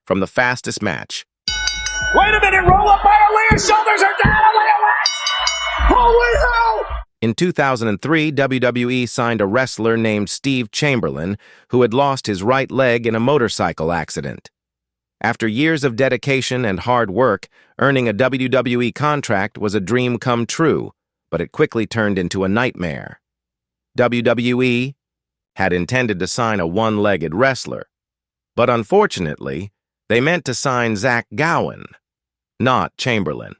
from the fastest match. Wait a minute, roll up by Aaliyah's shoulders are down, Aaliyah Wax! Holy hell! In 2003, WWE signed a wrestler named Steve Chamberlain who had lost his right leg in a motorcycle accident. After years of dedication and hard work, earning a WWE contract was a dream come true, but it quickly turned into a nightmare. WWE had intended to sign a one-legged wrestler, but unfortunately, they meant to sign Zach Gowen, not Chamberlain.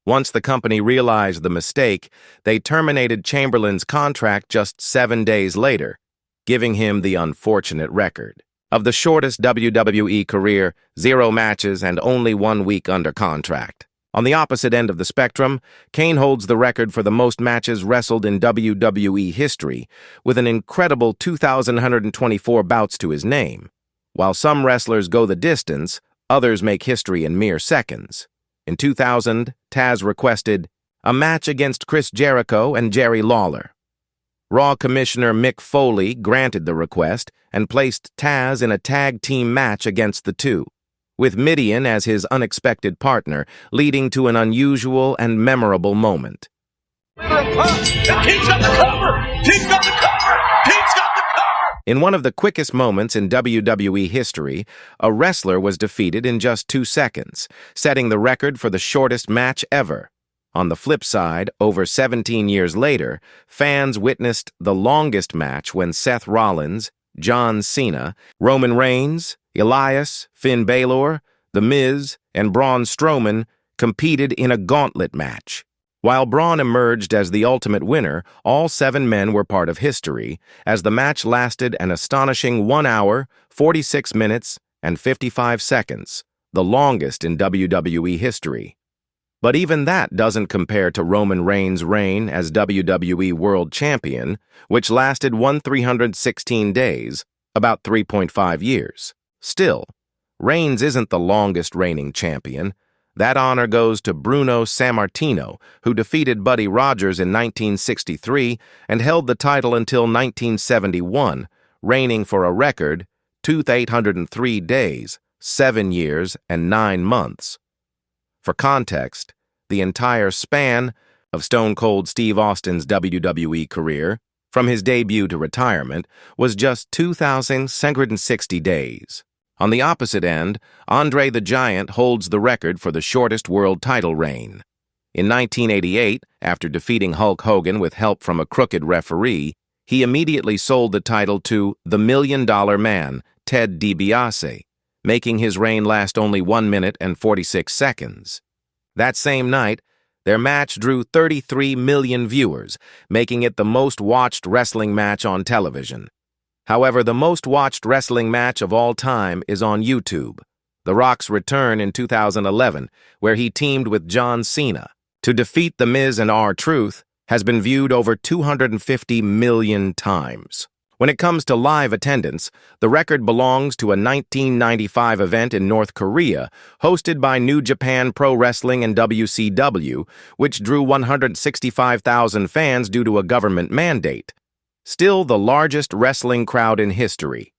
Once the company realized the mistake, they terminated Chamberlain's contract just 7 days later, giving him the unfortunate record of the shortest WWE career, 0 matches and only 1 week under contract. On the opposite end of the spectrum, Kane holds the record for the most matches wrestled in WWE history, with an incredible 2,124 bouts to his name. While some wrestlers go the distance, others make history in mere seconds. In 2000, Taz requested a match against Chris Jericho and Jerry Lawler. Raw Commissioner Mick Foley granted the request and placed Taz in a tag team match against the two, with Mideon as his unexpected partner, leading to an unusual and memorable moment. King's got the cover! King's got the cover! King's got the cover! In one of the quickest moments in WWE history, a wrestler was defeated in just 2 seconds, setting the record for the shortest match ever. On the flip side, over 17 years later, fans witnessed the longest match when Seth Rollins, John Cena, Roman Reigns, Elias, Finn Balor, The Miz, and Braun Strowman competed in a gauntlet match. While Braun emerged as the ultimate winner, all 7 men were part of history, as the match lasted an astonishing 1 hour, 46 minutes, and 55 seconds, the longest in WWE history. But even that doesn't compare to Roman Reigns' reign as WWE World Champion, which lasted 316 days, about 3.5 years. Still, Reigns isn't the longest reigning champion. That honor goes to Bruno Sammartino, who defeated Buddy Rogers in 1963 and held the title until 1971, reigning for a record 2,803 days, 7 years, and 9 months. For context, the entire span of Stone Cold Steve Austin's WWE career, from his debut to retirement, was just 2,660 days. On the opposite end, Andre the Giant holds the record for the shortest world title reign. In 1988, after defeating Hulk Hogan with help from a crooked referee, he immediately sold the title to the $1 Million Man, Ted DiBiase, making his reign last only 1 minute and 46 seconds. That same night, their match drew 33 million viewers, making it the most-watched wrestling match on television. However, the most-watched wrestling match of all time is on YouTube, The Rock's return in 2011, where he teamed with John Cena to defeat The Miz and R-Truth, has been viewed over 250 million times. When it comes to live attendance, the record belongs to a 1995 event in North Korea, hosted by New Japan Pro Wrestling and WCW, which drew 165,000 fans due to a government mandate. Still the largest wrestling crowd in history.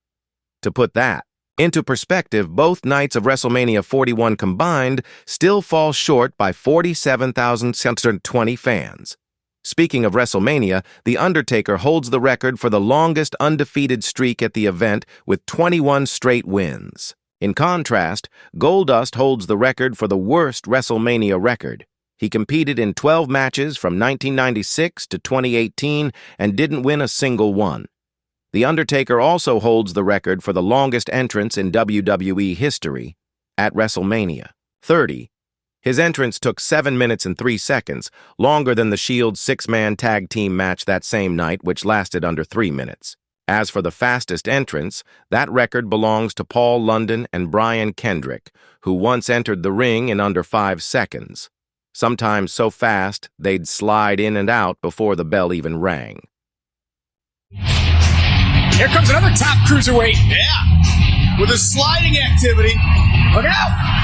To put that into perspective, both nights of WrestleMania 41 combined still fall short by 47,620 fans. Speaking of WrestleMania, The Undertaker holds the record for the longest undefeated streak at the event with 21 straight wins. In contrast, Goldust holds the record for the worst WrestleMania record. He competed in 12 matches from 1996 to 2018 and didn't win a single one. The Undertaker also holds the record for the longest entrance in WWE history at WrestleMania 30. His entrance took 7 minutes and 3 seconds, longer than the Shield's 6-man tag team match that same night, which lasted under 3 minutes. As for the fastest entrance, that record belongs to Paul London and Brian Kendrick, who once entered the ring in under 5 seconds. Sometimes so fast, they'd slide in and out before the bell even rang. Here comes another top cruiserweight. Yeah, with a sliding activity. Look out!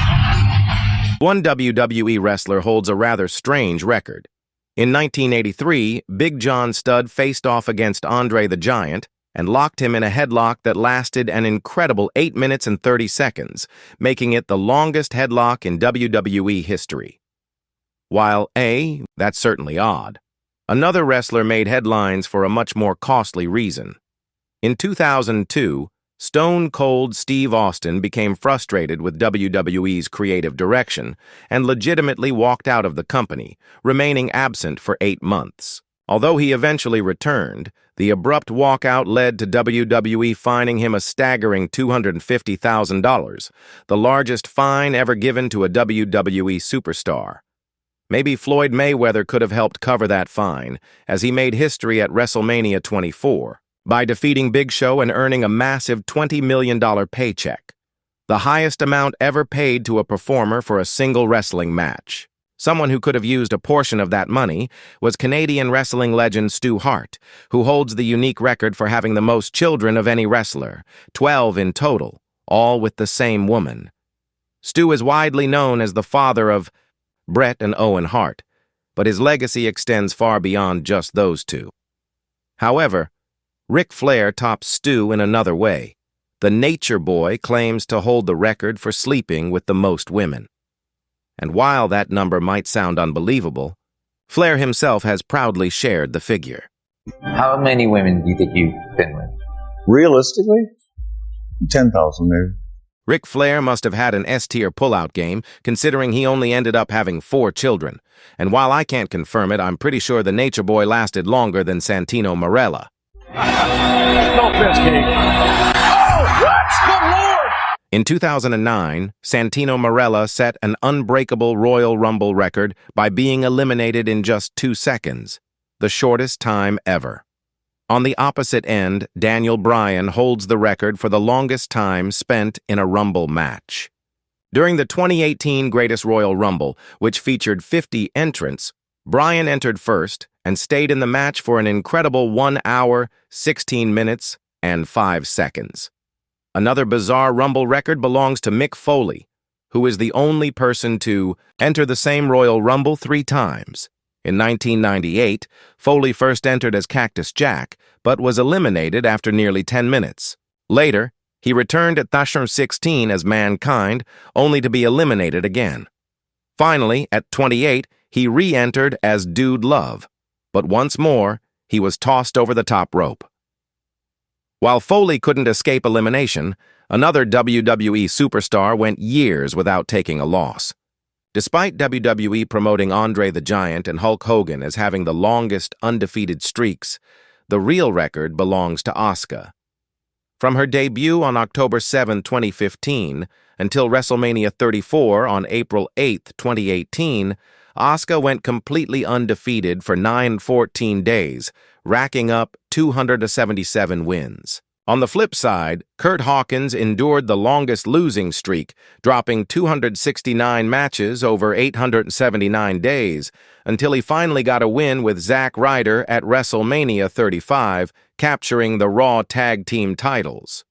One WWE wrestler holds a rather strange record. In 1983, Big John Studd faced off against Andre the Giant and locked him in a headlock that lasted an incredible 8 minutes and 30 seconds, making it the longest headlock in WWE history. While that's certainly odd, another wrestler made headlines for a much more costly reason. In 2002, Stone Cold Steve Austin became frustrated with WWE's creative direction and legitimately walked out of the company, remaining absent for 8 months. Although he eventually returned, the abrupt walkout led to WWE fining him a staggering $250,000, the largest fine ever given to a WWE superstar. Maybe Floyd Mayweather could have helped cover that fine, as he made history at WrestleMania 24 by defeating Big Show and earning a massive $20 million paycheck, the highest amount ever paid to a performer for a single wrestling match. Someone who could have used a portion of that money was Canadian wrestling legend Stu Hart, who holds the unique record for having the most children of any wrestler, 12 in total, all with the same woman. Stu is widely known as the father of Bret and Owen Hart, but his legacy extends far beyond just those two. However, Ric Flair tops Stu in another way. The Nature Boy claims to hold the record for sleeping with the most women. And while that number might sound unbelievable, Flair himself has proudly shared the figure. How many women do you think you've been with? Realistically, 10,000 maybe. Ric Flair must have had an S-tier pullout game, considering he only ended up having 4 children. And while I can't confirm it, I'm pretty sure the Nature Boy lasted longer than Santino Marella. No fist kick. Oh, what? Good Lord! In 2009, Santino Marella set an unbreakable Royal Rumble record by being eliminated in just 2 seconds, the shortest time ever. On the opposite end, Daniel Bryan holds the record for the longest time spent in a Rumble match. During the 2018 Greatest Royal Rumble, which featured 50 entrants, Bryan entered first and stayed in the match for an incredible 1 hour, 16 minutes, and 5 seconds. Another bizarre Rumble record belongs to Mick Foley, who is the only person to enter the same Royal Rumble 3 times. In 1998, Foley first entered as Cactus Jack, but was eliminated after nearly 10 minutes. Later, he returned at 2016 as Mankind, only to be eliminated again. Finally, at 28, he re-entered as Dude Love, but once more, he was tossed over the top rope. While Foley couldn't escape elimination, another WWE superstar went years without taking a loss. Despite WWE promoting Andre the Giant and Hulk Hogan as having the longest undefeated streaks, the real record belongs to Asuka. From her debut on October 7, 2015, until WrestleMania 34 on April 8, 2018, Asuka went completely undefeated for 914 days, racking up 277 wins. On the flip side, Curt Hawkins endured the longest losing streak, dropping 269 matches over 879 days, until he finally got a win with Zack Ryder at WrestleMania 35, capturing the Raw Tag Team titles.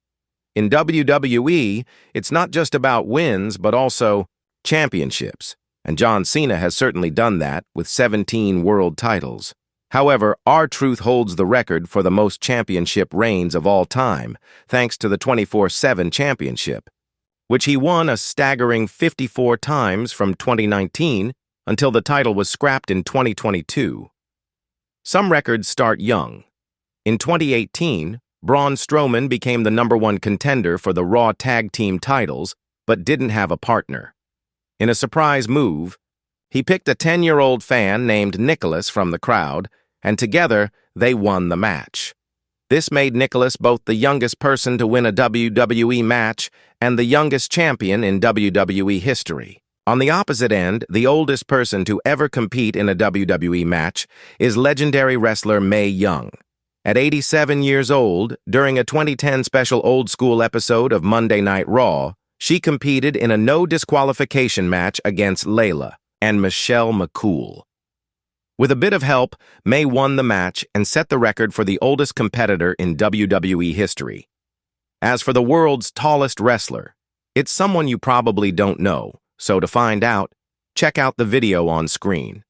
In WWE, it's not just about wins, but also championships, and John Cena has certainly done that with 17 world titles. However, R-Truth holds the record for the most championship reigns of all time, thanks to the 24/7 championship, which he won a staggering 54 times from 2019 until the title was scrapped in 2022. Some records start young. In 2018, Braun Strowman became the #1 contender for the Raw Tag Team titles, but didn't have a partner. In a surprise move, he picked a 10-year-old fan named Nicholas from the crowd, and together they won the match. This made Nicholas both the youngest person to win a WWE match and the youngest champion in WWE history. On the opposite end, the oldest person to ever compete in a WWE match is legendary wrestler Mae Young. At 87 years old, during a 2010 special old school episode of Monday Night Raw, she competed in a no disqualification match against Layla and Michelle McCool. With a bit of help, Mae won the match and set the record for the oldest competitor in WWE history. As for the world's tallest wrestler, it's someone you probably don't know, so to find out, check out the video on screen.